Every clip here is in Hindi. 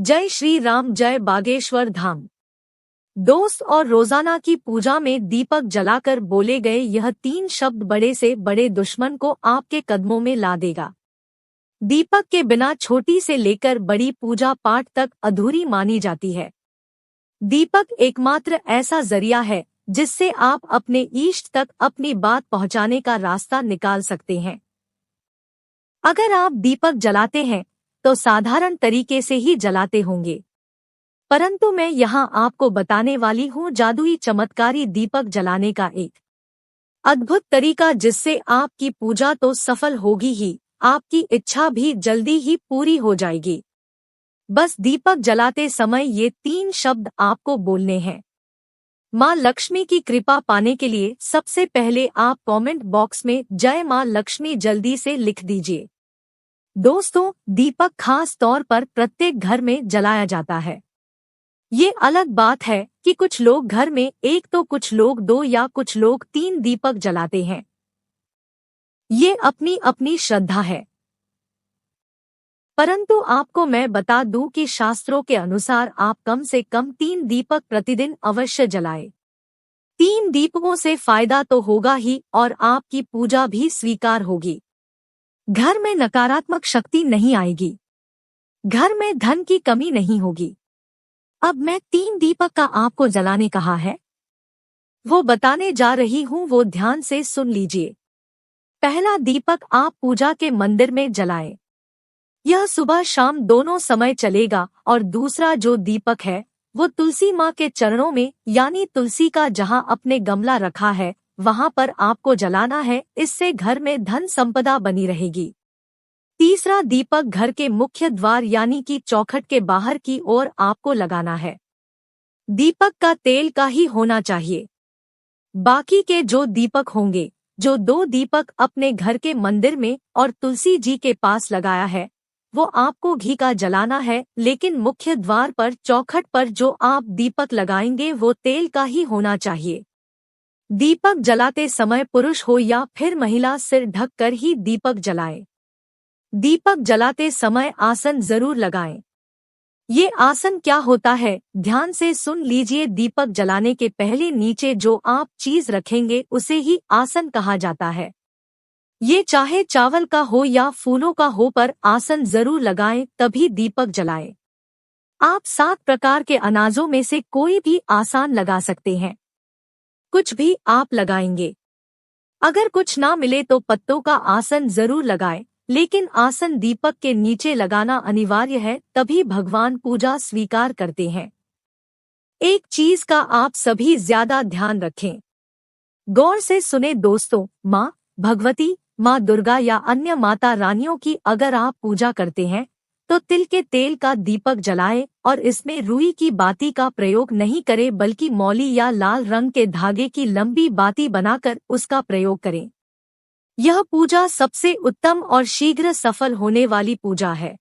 जय श्री राम, जय बागेश्वर धाम। दोस्त, और रोजाना की पूजा में दीपक जलाकर बोले गए यह 3 शब्द बड़े से बड़े दुश्मन को आपके कदमों में ला देगा। दीपक के बिना छोटी से लेकर बड़ी पूजा पाठ तक अधूरी मानी जाती है। दीपक एकमात्र ऐसा जरिया है जिससे आप अपने इष्ट तक अपनी बात पहुंचाने का रास्ता निकाल सकते हैं। अगर आप दीपक जलाते हैं तो साधारण तरीके से ही जलाते होंगे, परंतु मैं यहाँ आपको बताने वाली हूँ जादुई चमत्कारी दीपक जलाने का एक अद्भुत तरीका, जिससे आपकी पूजा तो सफल होगी ही, आपकी इच्छा भी जल्दी ही पूरी हो जाएगी। बस दीपक जलाते समय ये 3 शब्द आपको बोलने हैं। माँ लक्ष्मी की कृपा पाने के लिए सबसे पहले आप कमेंट बॉक्स में जय माँ लक्ष्मी जल्दी से लिख दीजिए। दोस्तों, दीपक खास तौर पर प्रत्येक घर में जलाया जाता है। ये अलग बात है कि कुछ लोग घर में 1 तो कुछ लोग 2 या कुछ लोग 3 दीपक जलाते हैं। ये अपनी अपनी श्रद्धा है। परंतु आपको मैं बता दूं कि शास्त्रों के अनुसार आप कम से कम 3 दीपक प्रतिदिन अवश्य जलाएं। 3 दीपकों से फायदा तो होगा ही और आपकी पूजा भी स्वीकार होगी। घर में नकारात्मक शक्ति नहीं आएगी, घर में धन की कमी नहीं होगी। अब मैं 3 दीपक का आपको जलाने कहा है, वो बताने जा रही हूँ, वो ध्यान से सुन लीजिए। पहला दीपक आप पूजा के मंदिर में जलाएं। यह सुबह शाम दोनों समय चलेगा। और दूसरा जो दीपक है वो तुलसी माँ के चरणों में, यानी तुलसी का जहाँ अपने गमला रखा है वहाँ पर आपको जलाना है। इससे घर में धन संपदा बनी रहेगी। तीसरा दीपक घर के मुख्य द्वार यानी कि चौखट के बाहर की ओर आपको लगाना है। दीपक का तेल का ही होना चाहिए। बाकी के जो दीपक होंगे, जो 2 दीपक अपने घर के मंदिर में और तुलसी जी के पास लगाया है, वो आपको घी का जलाना है। लेकिन मुख्य द्वार पर, चौखट पर जो आप दीपक लगाएंगे वो तेल का ही होना चाहिए। दीपक जलाते समय पुरुष हो या फिर महिला सिर ढक कर ही दीपक जलाए। दीपक जलाते समय आसन जरूर लगाएं। ये आसन क्या होता है, ध्यान से सुन लीजिए। दीपक जलाने के पहले नीचे जो आप चीज रखेंगे उसे ही आसन कहा जाता है। ये चाहे चावल का हो या फूलों का हो, पर आसन जरूर लगाएं, तभी दीपक जलाएं। आप 7 प्रकार के अनाजों में से कोई भी आसन लगा सकते हैं। कुछ भी आप लगाएंगे। अगर कुछ ना मिले तो पत्तों का आसन जरूर लगाएं, लेकिन आसन दीपक के नीचे लगाना अनिवार्य है, तभी भगवान पूजा स्वीकार करते हैं। एक चीज का आप सभी ज्यादा ध्यान रखें। गौर से सुने दोस्तों, माँ भगवती, माँ दुर्गा या अन्य माता रानियों की अगर आप पूजा करते हैं तो तिल के तेल का दीपक जलाएं और इसमें रुई की बाती का प्रयोग नहीं करें, बल्कि मौली या लाल रंग के धागे की लंबी बाती बनाकर उसका प्रयोग करें। यह पूजा सबसे उत्तम और शीघ्र सफल होने वाली पूजा है।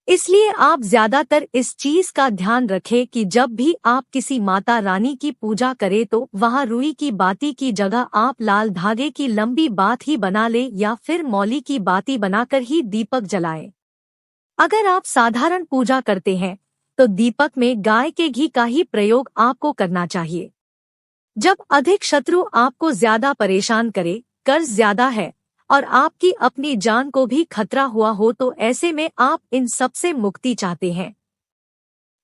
इसलिए आप ज्यादातर इस चीज का ध्यान रखें कि जब भी आप किसी माता रानी की पूजा करें तो वहां रुई की बाती की जगह आप लाल धागे की लंबी बात ही बना लें या फिर मौली की बाती बनाकर ही दीपक जलाएं। अगर आप साधारण पूजा करते हैं तो दीपक में गाय के घी का ही प्रयोग आपको करना चाहिए। जब अधिक शत्रु आपको ज्यादा परेशान करे, कर्ज ज्यादा है और आपकी अपनी जान को भी खतरा हुआ हो, तो ऐसे में आप इन सब से मुक्ति चाहते हैं।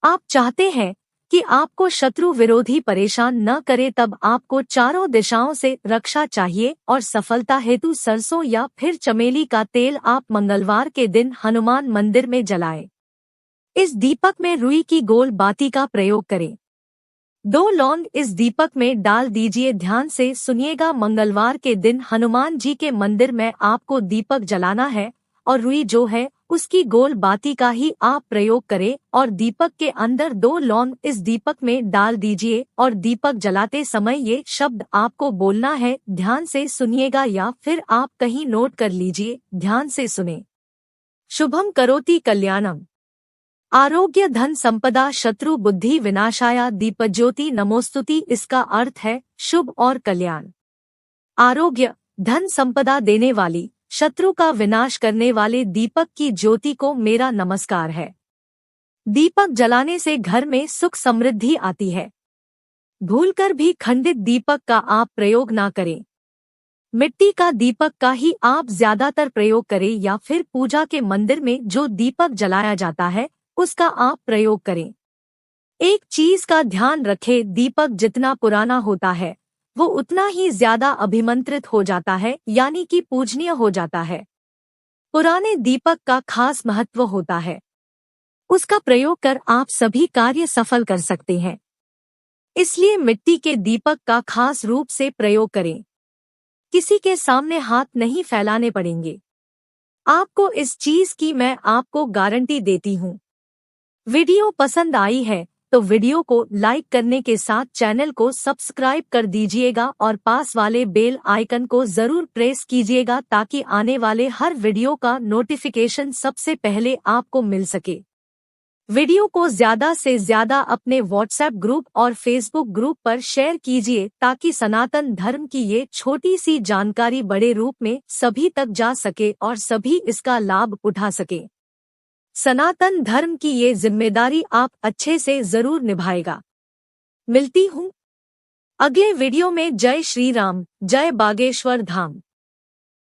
आप चाहते हैं कि आपको शत्रु विरोधी परेशान न करे, तब आपको चारों दिशाओं से रक्षा चाहिए और सफलता हेतु सरसों या फिर चमेली का तेल आप मंगलवार के दिन हनुमान मंदिर में जलाएं। इस दीपक में रुई की गोल बाती का प्रयोग करें। 2 लौंग इस दीपक में डाल दीजिए। ध्यान से सुनिएगा, मंगलवार के दिन हनुमान जी के मंदिर में आपको दीपक जलाना है और रुई जो है उसकी गोल बाती का ही आप प्रयोग करें और दीपक के अंदर 2 लौंग इस दीपक में डाल दीजिए और दीपक जलाते समय ये शब्द आपको बोलना है। ध्यान से सुनिएगा या फिर आप कहीं नोट कर लीजिए, ध्यान से सुने। शुभम करोति कल्याणम, आरोग्य धन संपदा शत्रु बुद्धि विनाशाया दीपज्योति नमोस्तुति। इसका अर्थ है शुभ और कल्याण। आरोग्य धन संपदा देने वाली, शत्रु का विनाश करने वाले दीपक की ज्योति को मेरा नमस्कार है। दीपक जलाने से घर में सुख समृद्धि आती है। भूलकर भी खंडित दीपक का आप प्रयोग ना करें। मिट्टी का दीपक का ही आप ज्यादातर प्रयोग करें या फिर पूजा के मंदिर में जो दीपक जलाया जाता है उसका आप प्रयोग करें। एक चीज का ध्यान रखें, दीपक जितना पुराना होता है वो उतना ही ज्यादा अभिमंत्रित हो जाता है, यानी कि पूजनीय हो जाता है। पुराने दीपक का खास महत्व होता है, उसका प्रयोग कर आप सभी कार्य सफल कर सकते हैं। इसलिए मिट्टी के दीपक का खास रूप से प्रयोग करें। किसी के सामने हाथ नहीं फैलाने पड़ेंगे आपको, इस चीज की मैं आपको गारंटी देती हूँ। वीडियो पसंद आई है तो वीडियो को लाइक करने के साथ चैनल को सब्सक्राइब कर दीजिएगा और पास वाले बेल आइकन को जरूर प्रेस कीजिएगा ताकि आने वाले हर वीडियो का नोटिफिकेशन सबसे पहले आपको मिल सके। वीडियो को ज्यादा से ज्यादा अपने व्हाट्सएप ग्रुप और फेसबुक ग्रुप पर शेयर कीजिए ताकि सनातन धर्म की ये छोटी सी जानकारी बड़े रूप में सभी तक जा सके और सभी इसका लाभ उठा सके। सनातन धर्म की ये जिम्मेदारी आप अच्छे से जरूर निभाएगा। मिलती हूँ अगले वीडियो में। जय श्री राम, जय बागेश्वर धाम।